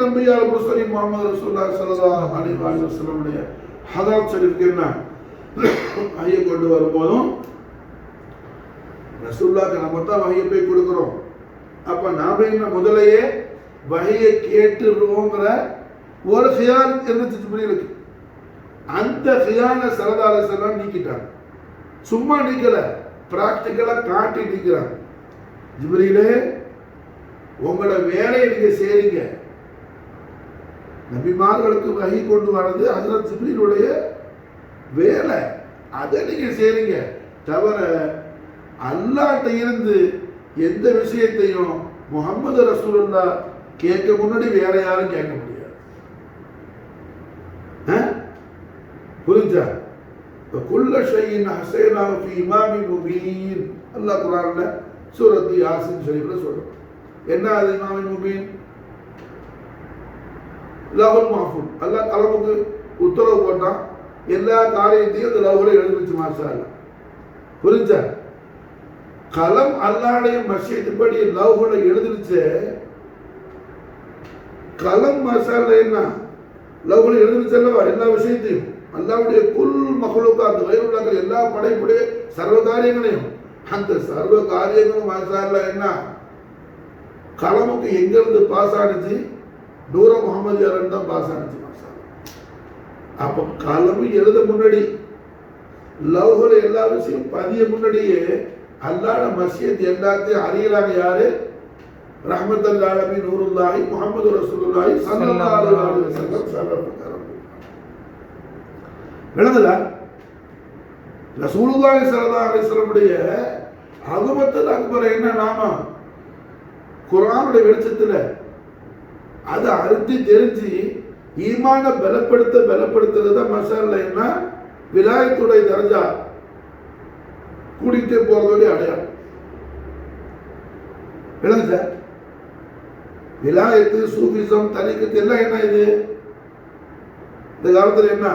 நபியார் முர்சலீன் முஹம்மது ரசூலுல்லாஹி ஸல்லல்லாஹு அலைஹி வஸல்லம் ஹதரத் ஷரீஃப்க்கு என்ன வஹியை கொண்டு வரும்போதும் ரசூலுல்லாஹ்க்கு நம்ம தான் வஹியை போய் கொடுக்குறோம். அப்ப நாம என்ன முதலையே வஹியை கேட்டுருவோங்கிற ஒரு ஹியால் இருந்துச்சு ஜிப்ரீலுக்கு. அந்த ஹியான ஸல்லல்லாஹு அலைஹி வஸல்லம் நீக்கிட்டாங்க. சும்மா நீக்கல, பிராக்டிக்கலா காட்டி நீக்கிறாங்க. ஜிப்ரீலே, உங்களோட வேலையை நீங்க செய்றீங்க. நபிமார்களுக்கு வஹி கொண்டு வர்றது ஹஜ்ரத் ஜிப்ரீலுடைய வேலை, அதை நீங்க செய்றீங்க. தவிர அல்லாஹ்ட்ட இருந்து எந்த விஷயத்தையும் முஹம்மது ரசூலுல்லாஹ் கேட்க முன்னாடி வேற யாரும் கேட்க முடியாது. புரிஞ்சா? குல்ல ஷைஇன் ஹஸைனாஹு ஃபீ இமாமின் முபீன். அல்லாஹ் குர்ஆன்ல சூரத் யாசின் ஷரீஃப்ல சொல்றான். என்ன அது இமாமின் முபீன்? லவ்ஹுல் மஹ்ஃபூஸ். அல்லாஹ் கலமுக்கு உத்தரவு போட்டான், எல்லா காரியத்தையும் அந்த லவ்ஹுல எழுதி வச்சு. மாஷா அல்லாஹ். புரிஞ்சா? கலம் அல்லாஹ்வுடைய மஷியத்துப்படி லவ்ஹுல எழுதிருச்சு. கலம் மாஷா அல்லாஹ் என்ன லவ்ஹுல எழுதிருச்சல்லவா எல்லா விஷயத்தையும். அல்லாஹ்வுடைய குல் மக்லூகாத் கைருல்லாஹ் எல்லா படைப்புடைய சர்வ காரியங்களையும், அந்த சர்வ காரியங்களும் மாஷா அல்லாஹ் என்ன கலமுக்கு எங்க இருந்து பாஸ் ஆனிச்சு? நூற முஹம்மதியா தான் பாஸ் ஆனிச்சு. மாஷா அல்லாஹ். அப்ப கலமு எழுத முன்னாடி லவ்ஹுல எல்லா விஷயம் பதிய முன்னாடியே அல்லாஹ்வோட மஷியத் எல்லாத்தையும் அறியறாங்க. யாரு? ரஹ்மத்துல் ஆலமீன் நூருல்லாஹி முஹம்மது ரசூலுல்லாஹி ஸல்லல்லாஹு அலைஹி வஸல்லம். விளங்குதா? ரசூலுல்லாஹி ஸல்லல்லாஹு அலைஹி வஸல்லமுடைய அஸமத்துல் அக்பர் என்ன நாம குர்ஆனுடைய வெளிச்சத்துல அதை அறிந்து தெரிஞ்சு ஈமான பலப்படுத்துறது மசாலா என்ன விலாயத்துடைய தரஜா கூடிட்டே போறதோட அடையாளம். விளங்குதா? விலாயத்து, சூஃபிசம், தரீகத்து எல்லாம் என்ன இது? இந்த காலத்துல என்ன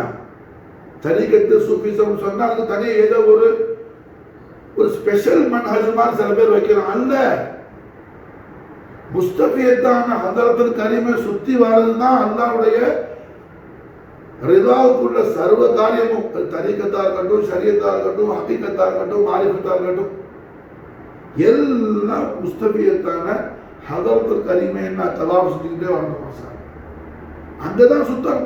தரீகத்து சூஃபிசம் சொன்னா அது தனியா ஏதோ ஒரு ஸ்பெஷல் மன்ஹஜ்மா சில பேர் வைக்கிறான். அல்ல, முஸ்தபியத்தான ஹதரத்துல் கரீமை சுத்தி வர்றதுதான் அல்லாஹ்வுடைய ரிதாவுக்குள்ள சர்வ காரியமும். தரீகத்தா இருக்கட்டும், ஷரியத்தா இருக்கட்டும், ஹகீகத்தா இருக்கட்டும், மாரிஃபத்தா இருக்கட்டும், எல்லாம் முஸ்தபியத்தான ஹதரத்துல் கரீமை என்ன தவாப் சுத்திக்கிட்டே வரணும். அங்கதான் சுத்தம்.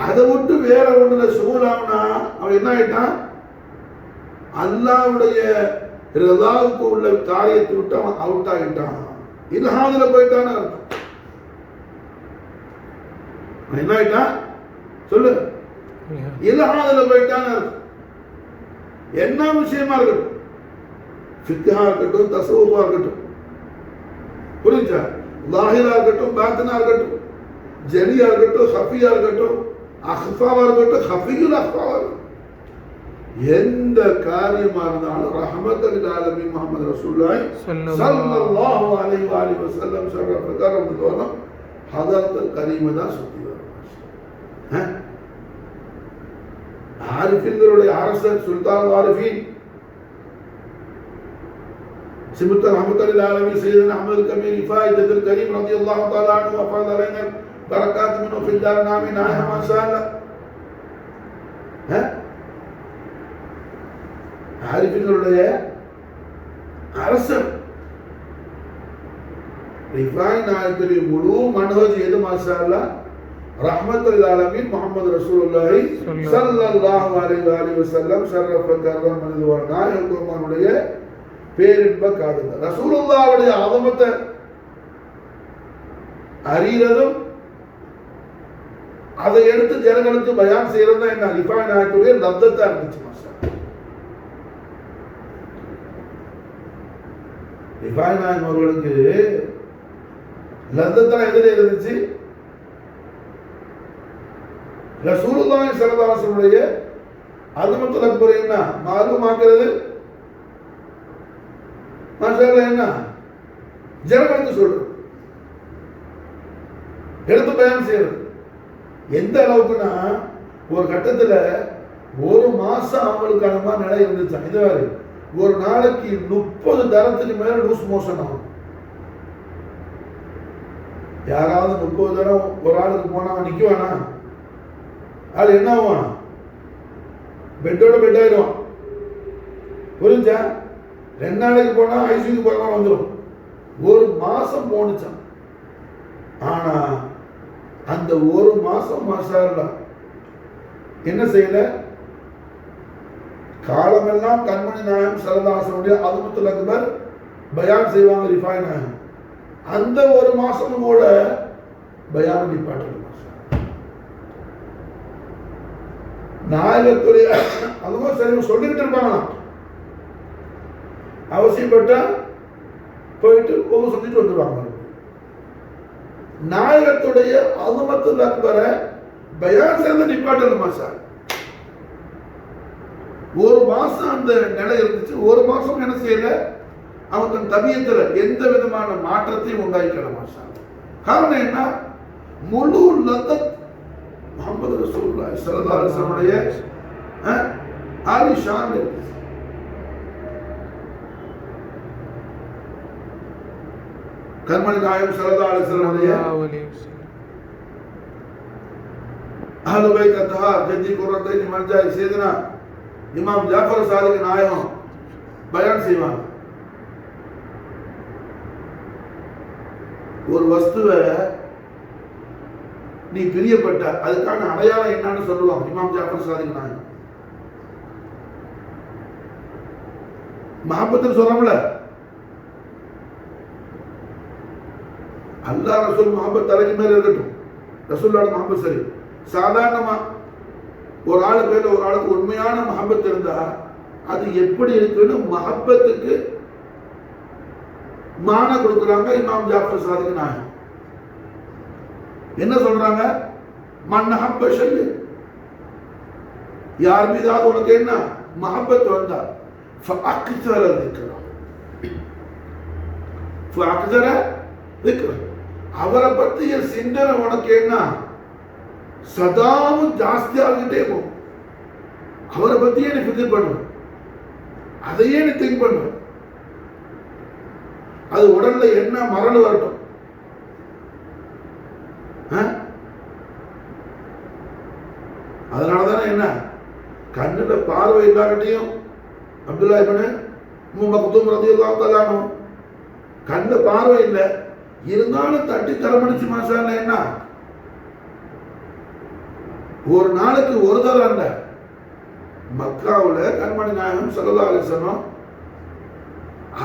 அதை விட்டு வேற ஒண்ணுல சூழாம்னா அவன் என்ன ஆயிட்டான்? அல்லாஹ்வுடைய ரிதாவுக்கு உள்ள காரியத்தை விட்டு அவன் அவுட் ஆகிட்டான். இல்ஹாதுல போயிட்டான்னு அர்த்தம். என்ன ஆயிட்டான் சொல்லு? இல்ஹாதுல போயிட்டான்னு அர்த்தம். என்ன விஷயமா இருக்கட்டும், ஃபிக்ஹா இருக்கட்டும், தஸவ்வுஃபா இருக்கட்டும், புரிஞ்சா? லாஹிரா இருக்கட்டும், பாத்தினா இருக்கட்டும், ஜலியா இருக்கட்டும், ஹஃபியா இருக்கட்டும், அஹ்ஃபாவா இருக்கட்டும், ஹஃபியுல் அஹ்ஃபாவா இருக்கட்டும், எந்த காரியமா இருந்தாலும் ரஹ்மத்துல் ஆலமீன் முஹம்மது ரசூலுல்லாஹி ஸல்லல்லாஹு அலைஹி வஸல்லம் சொல்ற பிரகாரம் தோணும் ஹதரத்துல் கரீமை தான் சுத்தி வரும். ஆரிஃபீன்களுடைய அரசர் சுல்தான் ஆரிஃபீன் سمت رحمة للعالمين سيدنا أحمد الكبير فائدة الكريم رضي الله تعالى عنه وفاض علينا بركات منه في الدار آمين. ما شاء الله. ஆரிஃபீன்களுடைய அரசர் ரிஃபாய் நாயகத்துடைய முழு மன்ஹஜ் எது? மாஷா அல்லாஹ் ரஹ்மத்துல் ஆலமீன் முஹம்மது ரசூலுல்லாஹி ஸல்லல்லாஹு அலைஹி வஸல்லம் ஷரஃப கர்ரம் மனிதுவான நாயகத்துடைய பேரின்ப காதல். ரசூலுல்லாஹ்வுடைய ஆதமத்தை அறியறதும் அதை எடுத்து ஜனங்களுக்கு பயான் செய்யறது தான் என்ன ரிஃபாய் நாயகத்துடைய லப்தத்தா இருந்துச்சு. மாஷா ரிஃபாய் நாயகம் அவர்களுக்கு லப்தத்தா எதிரே இருந்துச்சு? ரசூலுல்லாஹி ஸல்லல்லாஹு அலைஹி வஸல்லம் அஸமத்துல் அக்பர் என்ன மாலூமாக்குறது? மாஷா அல்லாஹ் என்ன ஜனங்களுக்கு சொல்றது, எடுத்து பயான் செய்யறது. எந்த அளவுக்குன்னா ஒரு கட்டத்துல ஒரு மாசம் அவங்களுக்கான நிலை இருந்துச்சு. இது வேறு ஒரு நாளைக்கு 30 தரத்துக்கு மேல லூஸ் மோஷன் ஆகும். யாராவது 30 தரம் ஒரு ஆளுக்கு போனா நிக்குவானா? அது என்ன ஆகும்? பெட்டோட பெட் ஆயிடுவான். புரிஞ்சா? 2 நாளைக்கு போனா ஐசியூக்கு போறவங்க வந்துடும். ஒரு மாசம் போனுச்சான். ஆனா அந்த ஒரு மாசம் மாஷா அல்லாஹ் என்ன செய்யல? காலமெல்லாம் கண்மணி நாயகம் சரதாசனுடைய அதுமத்துல் அக்பர் பயான் செய்வாங்க ரிஃபாய் நாயகம். அந்த ஒரு மாசமும் கூட பயான் நிப்பாட்டல் நாயகத்துடைய அதுவும் சரி சொல்லிக்கிட்டு இருப்பாங்களாம். அவசியப்பட்ட போயிட்டு ஒவ்வொரு சொல்லிட்டு வந்துருவாங்க. நாயகத்துடைய அதுமத்துல் அக்பரை பயான் சேர்ந்த நிப்பாட்டல் மாசார். ஒரு மாசம் அந்த நிலை இருந்துச்சு. ஒரு மாசம் என்ன செய்யல? அவன் தன் தபியத்துல எந்த விதமான மாற்றத்தையும் உண்டாக்கிக்கல மாசார். காரணம் என்ன? முழு லத்தத் முஹம்மது ரசூலுல்லாஹி ஸல்லல்லாஹு அலைஹி வஸல்லம் ஆலி ஷான் இருந்துச்சு. கண்மணி நாயகம் ஸல்லல்லாஹு அலைஹி வஸல்லம் அஹ்லுல் பைத் அத்ஹார் ஜத்தி குர்ரத்தைன் மர்ஜாய் சையதுனா இமாம் ஜாஃபர் சாதிக் நாயகம் பயான் செய்வாங்க. ஒரு வஸ்துவை நீ பிரியப்பட்ட அதுக்கான அடையாளம் என்னன்னு சொல்லுவாங்க இமாம் ஜாஃபர் சாதிக் நாயகம். மஹப்பத்துன்னு சொல்றோம்ல, அல்லாஹ் ரசூல் மஹப்பத் தலைக்கு மேல இருக்கட்டும், ரசூலோட மஹப்பத் சரி. சாதாரணமா ஒரு ஆளு பேர்ல ஒரு ஆளுக்கு உண்மையான மஹப்பத் இருந்தா அது எப்படி இருக்குன்னு மஹப்பத்துக்கு மான கொடுக்குறாங்க இமாம் ஜாஃபர் சாதிக் நாயகம். என்ன சொல்றாங்க? மன்னஹப்ப ஷைய், யார் மீதாவது உனக்கு என்ன மஹப்பத் வந்தா ஃபஅக்ஸர திக்ரா, ஃபஅக்ஸர திக்ரா, அவரை பற்றிய சிந்தனை உனக்கு என்ன சதாவும் ஜாஸ்தியாகிட்டே போகும். அவரை பத்தியே நீ ஃபிக்ர் பண்ணுவ, அதையே நீ திங்க் பண்ணுவ. அது உடல்ல என்ன மரணம் வரட்டும், அதனாலதானே என்ன கண்ணுல பார்வை இல்லாட்டியும் அப்துல்லா இப்னு உம்மு மக்தூம் ரலியல்லாஹு தஆலா அன்ஹு கண்ணுல பார்வை இல்லை இருந்தாலும் தட்டி தரமடிச்சு மாஷாஅல்லாஹ் என்ன ஒரு நாளைக்கு ஒரு தடவை மக்காவுல கண்மணி நாயகம் ஸல்லல்லாஹு அலைஹி வஸல்லம்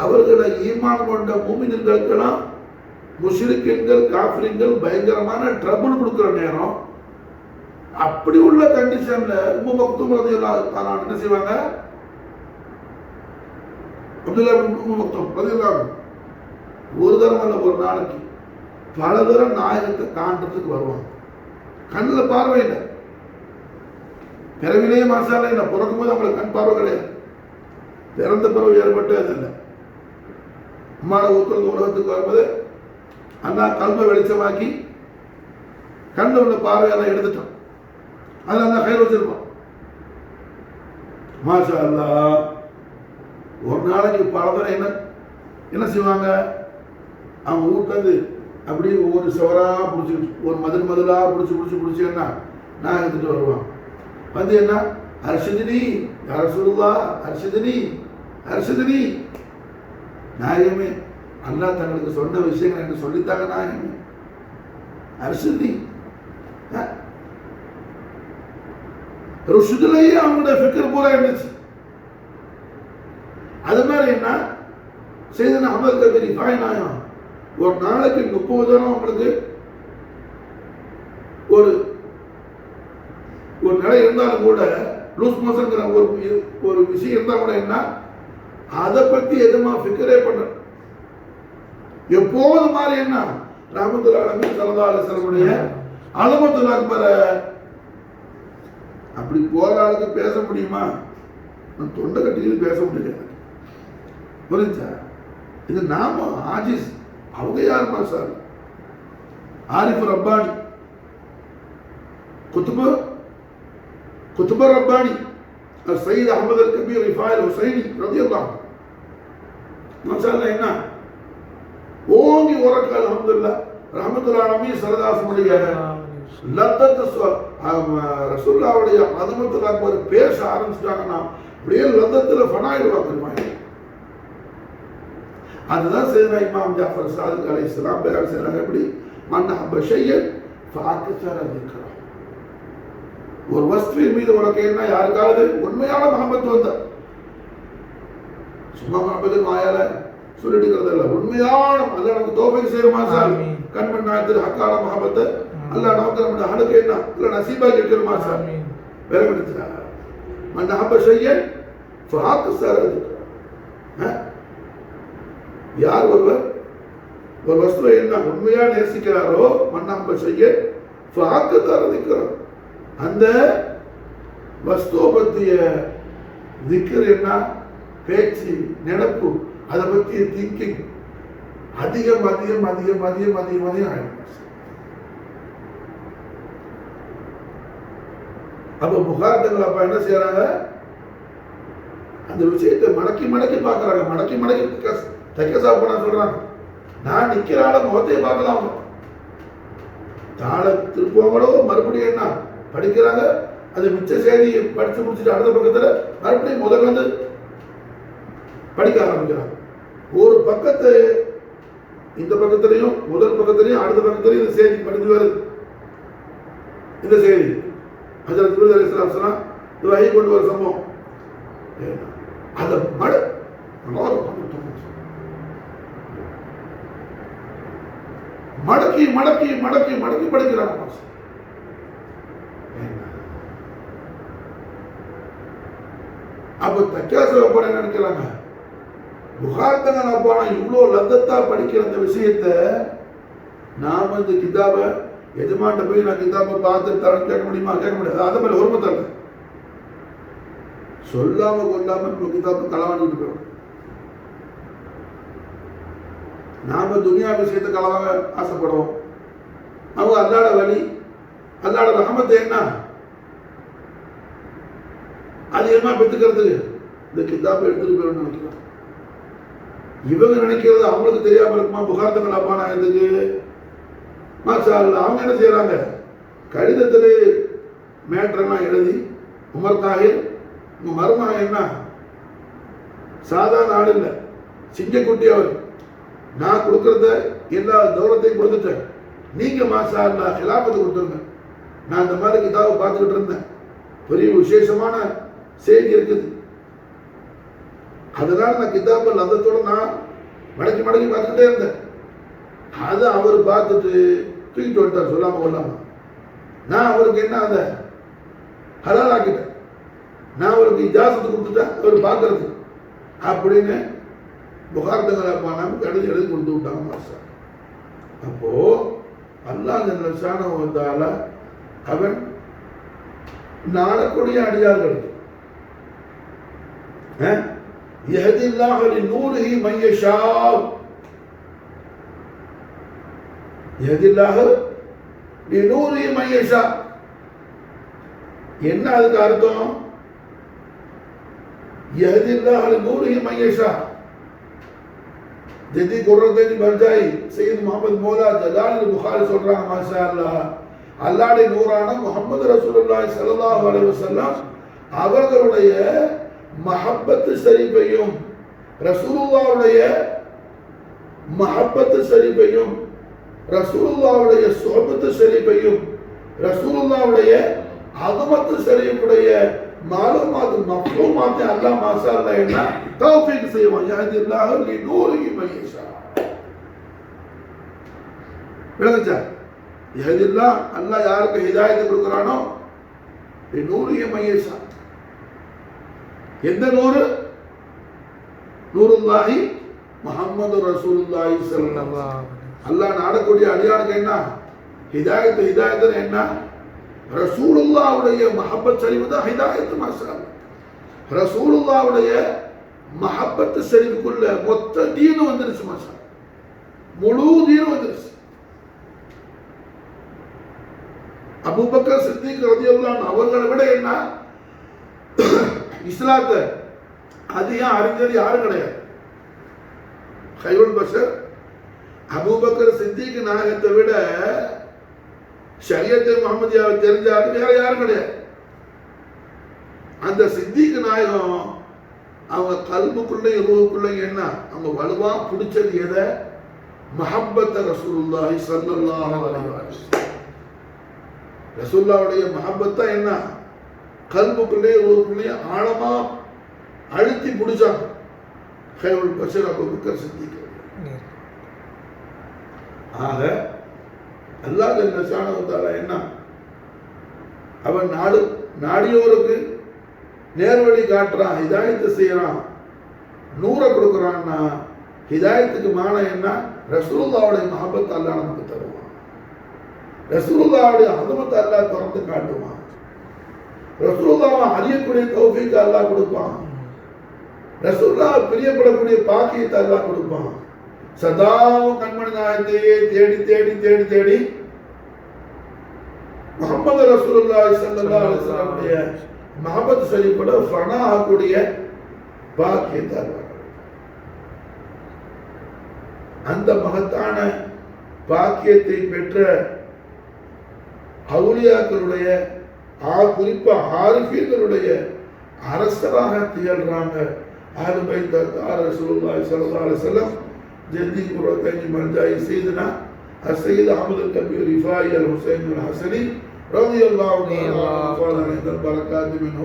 அவர்களை ஈமான் கொண்ட மூமின்களுக்கெல்லாம் முஷ்ரிக்கீன்கள் காஃபிர்கள் பயங்கரமான ட்ரபிள் கொடுக்கிற நேரம், அப்படி உள்ள கண்டிஷன்ல உம்மு மக்தூம் ரலியல்லாஹு தஆலா என்ன செய்வாங்க? அப்துல்லா இப்னு உம்மு மக்தூம் ரலியல்லாஹு ஒரு தரம் அல்ல ஒரு நாளைக்கு பல தரம் நாயகத்தை காண்றதுக்கு வருவாங்க. கண்ணில் பார்வை இல்லை, பிறவிலேயே மாசால இல்லை, பிறக்கும் போது அவங்களுக்கு கண் பார்வை கிடையாது, பிறந்த பிறகு ஏற்பட்டது இல்லை. அம்மாட ஊத்துறது உலகத்துக்கு வரும்போது அண்ணா கல்வை வெளிச்சமாக்கி கண்ணில் உள்ள பார்வையெல்லாம் எடுத்துட்டான். அதில் அந்த கயிறு வச்சிருப்பான். மாஷா அல்லாஹ் ஒரு நாளைக்கு பல தடவை என்ன செய்வாங்க? அவங்க வீட்டிலேருந்து அப்படியே ஒவ்வொரு சவரா பிடிச்சி ஒரு மதிலா பிடிச்சின்னா நான் எடுத்துட்டு வருவான். வந்து என்ன அர்ஷதினி அரசுல்லா அர்ஷதினி நாயகமே, அல்லாஹ் தங்களுக்கு சொன்ன விஷயங்கள் எனக்கு சொல்லித்தாங்க நாயகமே, அர்ஷதினி. ருஷுதுலேயே அவங்களுடைய ஃபிக்ர் பூரா இருந்துச்சு. அது மாதிரி என்ன செய்தனா அமல் கபீர் ரிஃபாய் நாயகம் ஒரு நாளைக்கு 30 தடவை அவங்களுக்கு ஒரு நிலை இருந்தாலும் கூட லூஸ் மோஷன்ங்கிற ஒரு விஷயம் இருந்தா கூட என்ன அதை பத்தி எதுமா ஃபிக்கரே பண்ண எப்போது மாதிரி என்ன ரஹ்மத்துல் ஆலமீன் ஸல்லல்லாஹு அலைஹி வஸல்லம் அதுமத்துல் அக்பர் அப்படி போற ஆளுக்கு பேச முடியுமா? நான் தொண்டை கட்டிக்கிட்டு பேச முடியாது. புரிஞ்சா? இது நாம ஆஜிஸ். அவங்க யாருமா சார்? ஆரிஃப் ரப்பானி, குத்துப ரப்பானி, சையத் அஹ்மத் அல் கபீர் ரிஃபாய் அல் ஹுசைனி ரலியல்லாஹு அன்ஹு. மாஷாஅல்லாஹ் என்ன ஓங்கி உரக்க அல்ஹம்துலில்லாஹ் ரஹ்மத்துல் ஆலமீன் சரதாசனுடைய லத்தத் ரசூலுல்லாஹ்வுடைய அதுமத்துல் அக்பர் பேச ஆரம்பிச்சிட்டாங்கன்னா அப்படியே லத்தத்தில் ஃபனாயிடுவாங்க. அதுதான் செய்தனா இமாம் ஜாஃபர் சாதிக் அலைஹிஸ்ஸலாம் பயான் செய்றாங்க. எப்படி மன்னஹப்ப ஷையன் ஃபஅக்ஸர திக்ரா, ஒரு வஸ்துவின் மீது உனக்கு என்ன யாருக்காவது உண்மையான மஹப்பத் வந்தா, சும்மா மஹப்பத்து வாயால சொல்லிட்டு இல்ல, உண்மையான அல்ல நமக்கு தோஃபீக் செய்யற மாசால் கண்மண் நாயத்தின் ஹக்கான மஹப்பத்தை அல்ல நமக்கு நம்ம ஹனுக்கு என்ன இல்ல நசீபா கேட்கிற மாசால் வேற எடுத்துறா மன் ஹப்ப ஷையன் ஃபஹாக் சரது. யார் ஒருவர் ஒரு வஸ்துவை என்ன உண்மையா நேசிக்கிறாரோ மன் ஹப்ப ஷையன் ஃபஹாக் சரதுக்கிறார், அந்த வஸ்துவை பற்றிய திக்ர் என்ன பேச்சு நினைப்பு அதை பற்றிய திங்கிங் அதிகம் அதிகம் அதிகம் அதிகம் அதிகம் அதிகம் ஆயிடும். அப்போ புகார்த்தங்கள் அப்ப என்ன செய்யறாங்க, அந்த விஷயத்தை மடக்கி மடக்கி பார்க்கறாங்க, மடக்கி மடக்கி தைக்க சாப்பிட சொல்றாங்க. நான் நிக்கிறால முகத்தையே பார்க்கலாம், தாழ திருப்பவங்களோ மறுபடியும் என்ன படிக்கிறாங்க, அது மிச்ச செய்தி படிச்சு முடிச்சுட்டு அடுத்த பக்கத்துல மறுபடியும் முதல்ல வந்து படிக்க ஆரம்பிக்கிறாங்க. ஒரு பக்கத்தை இந்த பக்கத்திலையும் முதல் பக்கத்திலையும் அடுத்த பக்கத்திலையும் இந்த செய்தி படித்து வருது. இந்த செய்தி ஹஜ்ரத் ஜிப்ரீல் அலைஹிஸ்ஸலாம் சொன்னா இது வஹி கொண்டு வர சம்பவம், அதை மடக்கி மடக்கி மடக்கி மடக்கி படிக்கிறாங்க. அப்ப தக்காசப்பட நினைக்கிறாங்க, புகார்த்தங்க அப்பானா இவ்வளோ லத்தத்தா படிக்கிற அந்த விஷயத்த நாம இந்த கிதாப எஜமான்ட்ட போய் நான் கிதாபை பார்த்து தரேன்னு கேட்க முடியுமா? கேட்க முடியாது. அதை மேல ஒரு தரல சொல்லாம கொள்ளாம நம்ம கிதாபை களவாண்டிட்டு போயிடும். நாம துனியா விஷயத்தை களவாக ஆசைப்படுவோம். அவங்க அல்லாட வழி அல்லாட ரஹமத்தை என்ன அதிகமா பெற்றுக்கிறதுக்கு இந்த கிதாபை எடுத்துட்டு போயிடும் நினைக்கிறான். இவங்க நினைக்கிறது அவங்களுக்கு தெரியாம இருக்குமா? புகார்த்தங்கள் அப்பானா எதுக்கு மாஷா அல்லாஹ். அவங்க என்ன செய்யறாங்க, கடிதத்திலே மேட்டரெல்லாம் எழுதி உமர் தாஹிர் உங்க மருமகன் என்ன சாதாரண ஆள் இல்லை, சிங்கக்குட்டி அவர், நான் கொடுக்கறத எல்லா தௌலத்தையும் கொடுத்துட்டேன், நீங்க மாஷா அல்லாஹ் ஹிலாபத்தை கொடுத்துருங்க. நான் இந்த மாதிரி கிதாபை பார்த்துக்கிட்டு இருந்தேன், பெரிய விசேஷமான செய்தி இருக்குது, அதனால நான் கிதாபல் அதத்தோட நான் மடக்கி மடக்கி பார்த்துக்கிட்டே இருந்தேன். அதை அவர் பார்த்துட்டு தூக்கிட்டு வந்துட்டார் சொல்லாம கொள்ளாம. நான் அவருக்கு என்ன அதை ஹலால் ஆக்கிட்டேன், நான் அவருக்கு இஜாசத்து கொடுத்துட்டேன் அவர் பார்க்கறது அப்படின்னு புகார்த்தங்கள் நமக்கு எழுதி எழுதி கொடுத்து விட்டாங்க மாஸ்டர். அப்போ அல்லாஹ் ஜல்ல வந்தால அவன் நாடக்கூடிய அடியார்களுக்கு யஹ்தில்லாஹு லிநூரிஹி மன் யஷா, யஹ்தில்லாஹு லிநூரிஹி மன் யஷா என்ன அதுக்கு அர்த்தம்? யஹ்தில்லாஹு லிநூரிஹி மன் யஷா ஜதி குர்ரத்தைன் பஞ்சாய் சையத் முஹம்மது மௌலா ஜலாலுல் புகாரி சொல்றாங்க மாஷா அல்லாஹ், அல்லாஹ்வுடைய நூறான முஹம்மது ரசூலுல்லாஹி ஸல்லல்லாஹு அலைஹி வஸல்லம் அவர்களுடைய மஹப்பத்து ஷரீஃபையும் ரசூலுல்லாஹ்வுடைய மஹப்பத்து ஷரீஃபையும் ரசூலுல்லாஹ்வுடைய சுஹபத்து ஷரீஃபையும் ரசூலுல்லாஹ்வுடைய அஸமத்து ஷரீஃபுடைய மாலூமாத் மஃபூமாத் அல்லாஹ் மாஷா அல்லாஹ் என்ன தௌஃபீக் செய்வான். யஹ்தில்லாஹு லிநூரிஹி மன் யஷா. விளங்குச்சா? யஹ்தில்லாஹ் அல்லாஹ் யாருக்கு ஹிதாயத்தை கொடுக்குறானோ லிநூரிஹி மன் யஷா. எந்த நூறு? நூருல்லாஹி முஹம்மது ரசூலுல்லாஹி ஸல்லல்லாஹு அலைஹி வஸல்லம். அல்லாஹ் நாடக்கூடிய அடியானுக்கு என்ன ஹிதாயத்து? ஹிதாயத்து என்ன? ரசூலுல்லாஹ்வுடைய மஹப்பத் ஷரீஃப் தான் ஹிதாயத்து. மாஷா அல்லாஹ், ரசூலுல்லாஹ்வுடைய மஹப்பத் ஷரீஃபுக்குள்ள மொத்த தீனு வந்துருச்சு. மாஷா முழு தீனு வந்துருச்சு. அபூபக்கர் சித்திக் ரலியல்லாஹு அன்ஹு அவர்களை விட என்ன இஸ்லாத்தை அதிகம் அறிஞர் யாரும் கிடையாது. ஹைருல் பஷர் அபூபக்கர் சித்திக் நாயகத்தை விட ஷரியத்தை முஹம்மதியாவை தெரிஞ்சாரு வேற யாரும் கிடையாது. அந்த சித்திக் நாயகம் அவங்க கல்புக்குள்ள ரூஹுக்குள்ள என்ன அவங்க வலுவா பிடிச்சது எதை? மஹப்பத் ரசூலுல்லாஹி ஸல்லல்லாஹு அலைஹி வஸல்லம். ரசூலுல்லாஹ்வுடைய மஹப்பத் தான் என்ன கல்புக்குள்ளே ரூஹுக்குள்ளே ஆழமா அழுத்தி பிடிச்சாங்க. ஹைருல் பஷர் அபூபக்கர் சித்திக். ஆக அல்லாஹ் ஜல்ல ஷானஹு வ தஆலா என்ன அவன் நாடியோருக்கு நேர்வழி காட்டுறான், ஹிதாயத்தை செய்யறான், நூரை கொடுக்குறான்னா ஹிதாயத்துக்கு மான என்ன? ரசூலுல்லாஹ்வுடைய மஹப்பத் அல்லாஹ் நமக்கு தருவான். ரசூலுல்லாஹ்வுடைய அஸமத் அல்லாஹ் திறந்து காட்டுவான். ரசூலுல்லாஹ்வை அறியக்கூடிய தௌஃபீக் அல்லாஹ் கொடுப்பான். ரசூலுல்லாஹ் பிரியப்படக்கூடிய பாக்கியத்தை அல்லாஹ் கொடுப்பான். சதாவும் கண்மணி நாயகத்தையே தேடி தேடி தேடி தேடி முஹம்மது ரசூலுல்லாஹி ஸல்லல்லாஹு அலைஹி வஸல்லம் மஹப்பத் ஷரீஃபோட ஃபனா ஆகக்கூடிய பாக்கியத்தை அல்லாஹ். அந்த மகத்தான பாக்கியத்தை பெற்ற அவுலியாக்களுடைய குறிப்பா ஆரிஃபீன்களுடைய அரசராக திகழ்றாங்க அஹ்லு பைத் ரசூலுல்லாஹி ஸல்லல்லாஹு அலைஹி வஸல்லம். ஜெதி குர்ரத்தைனி மர்ஜாயி சையதுனா السيد أحمد الكبير رفاعي الحسين الحسني رضي الله عنه البركات منه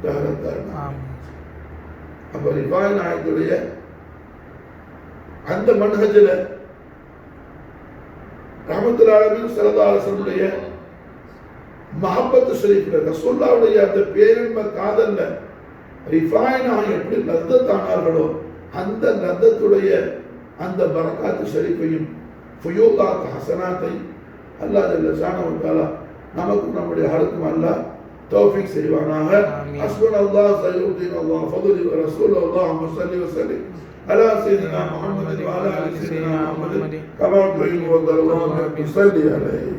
دهر الدار. அப்போ ரிஃபாய் நாயகத்துடைய அந்த மன்ஹஜில் ரஹ்மத்துல் ஆலமீன் ஸல்லல்லாஹு அலைஹி வஸல்லம் மஹப்பத் ஷரீஃப்ல ரசூலுல்லாஹ்வுடைய அந்த பேரின்ப காதல்ல ரிஃபாய் நாயகம் எப்படி லத்தத்தானார்களோ அந்த லத்தத்துடைய அந்த பரக்காத்து ஷரீஃபையும் ஃபுயூதாத் ஹசனாத்தை அல்லாஹ் ஜல்ல ஷானஹு வ தஆலா நமக்கும் நம்முடைய ஹருக்கும் அல்லாஹ் தௌஃபீக் செய்வானாக. ஹஸ்புனல்லாஹ் ஸய்யுதீனல்லாஹ் ஃபதுலி வ ரசூலுல்லாஹ் அல்லாஹும்ம ஸல்லி வ ஸல்லிம் அலா சய்யிதினா முஹம்மதின் வ அலா ஆலி சய்யிதினா முஹம்மதின் கமா துஹிப்பு வ தர்தா வ ஸல்லி அலைஹி.